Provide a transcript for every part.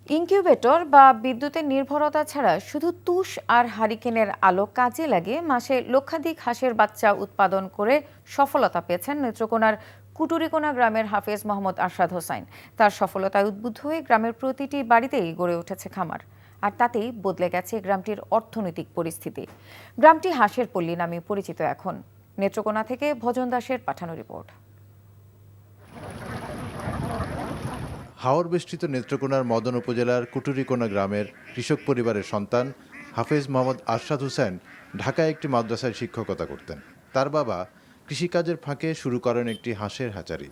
Incubator বা বিদ্যুতের নির্ভরতা ছাড়া শুধু তুষ আর হারিকেনের আলো কাজে লাগে মাসে লক্ষাধিক হাঁসের বাচ্চা উৎপাদন করে সফলতা পেয়েছেন নেত্রকোনার কুটুরিকোনা গ্রামের হাফেজ মোহাম্মদ আরশাদ হোসাইন। তার সফলতায় উদ্বুদ্ধ হয়ে গ্রামের প্রতিটি বাড়িতেই গড়ে উঠেছে খামার, আর তাতেই বদলে গেছে গ্রামটির অর্থনৈতিক পরিস্থিতি। গ্রামটি হাঁসের পল্লী নামে পরিচিত এখন। নেত্রকোনা থেকে ভজন দাসের পাঠানো রিপোর্ট। হাওর বেষ্টিত নেত্রকোনার মদন উপজেলার কুটুরিকোনা গ্রামের কৃষক পরিবারের সন্তান হাফেজ মোহাম্মদ আরশাদ হোসেন ঢাকায় একটি মাদ্রাসায় শিক্ষকতা করতেন। তার বাবা কৃষিকাজের ফাঁকে শুরু করেন একটি হাঁসের হ্যাচারি।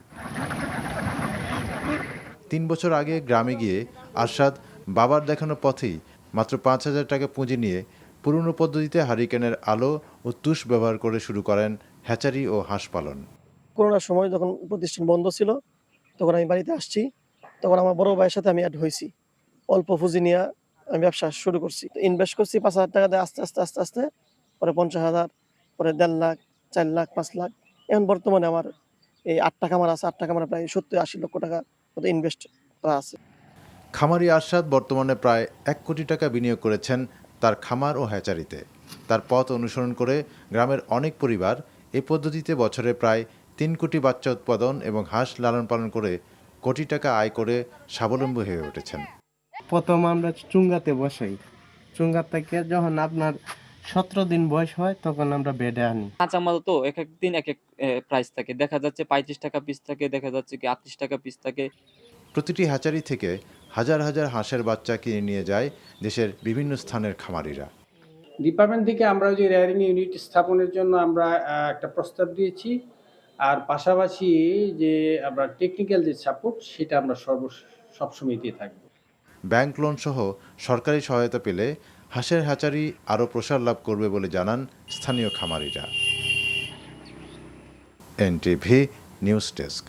৩ বছর আগে গ্রামে গিয়ে আরশাদ বাবার দেখানো পথেই মাত্র ৫,০০০ টাকা পুঁজি নিয়ে পুরনো পদ্ধতিতে হারিকেনের আলো ও তুষ ব্যবহার করে শুরু করেন হ্যাচারি ও হাঁস পালন। করোনার সময় যখন প্রতিষ্ঠান বন্ধ ছিল তখন আমি বাড়িতে আসছি, তখন আমার বড় ভাইয়ের সাথে আমি অ্যাড হয়েছি। অল্প পুঁজি নিয়ে আমি ব্যবসা শুরু করছি। ইনভেস্ট করছি ৫,০০০ টাকা দিয়ে আস্তে আস্তে আস্তে আস্তে, পরে ৫০,০০০, পরে ১.৫ লাখ, ৪ লাখ, ৫ লাখ। এখন বর্তমানে আমার এই ৮টা খামার আছে। ৮টা খামারে প্রায় ৭০-৮০ লক্ষ টাকা মতো ইনভেস্ট করা আছে। খামারি আরশাদ বর্তমানে প্রায় ১ কোটি টাকা বিনিয়োগ করেছেন তার খামার ও হ্যাচারিতে। তার পথ অনুসরণ করে গ্রামের অনেক পরিবার এ পদ্ধতিতে বছরে প্রায় ৩ কোটি বাচ্চা উৎপাদন এবং হাঁস লালন পালন করে কোটি টাকা আয় করে স্বাবলম্বী হয়ে উঠেছেন। প্রথম আমরা চুঙ্গাতে বসাই, চুঙ্গা থেকে যখন আপনার ১৭ দিন বয়স হয় তখন আমরা বেডে আনি। কাঁচামাল তো এক এক দিন এক এক প্রাইস থাকে, দেখা যাচ্ছে ৩৫ টাকা পিস থাকে, দেখা যাচ্ছে কি ৩৮ টাকা পিস থাকে। প্রতিটি হ্যাচারি থেকে হাজার হাজার হাঁসের বাচ্চা কিনে নিয়ে যায় দেশের বিভিন্ন স্থানের খামারিরা। ডিপার্টমেন্ট থেকে আমরা যে রেয়ারিং ইউনিট স্থাপনের জন্য আমরা একটা প্রস্তাব দিয়েছি, আর পাশাপাশি যে আমরা টেকনিক্যাল যে সাপোর্ট সেটা আমরা সবসময় দিয়ে থাকবো। ব্যাংক লোন সহ সরকারি সহায়তা পেলে হাঁসের হ্যাচারি আরও প্রসার লাভ করবে বলে জানান স্থানীয় খামারিরা। NTV news desk.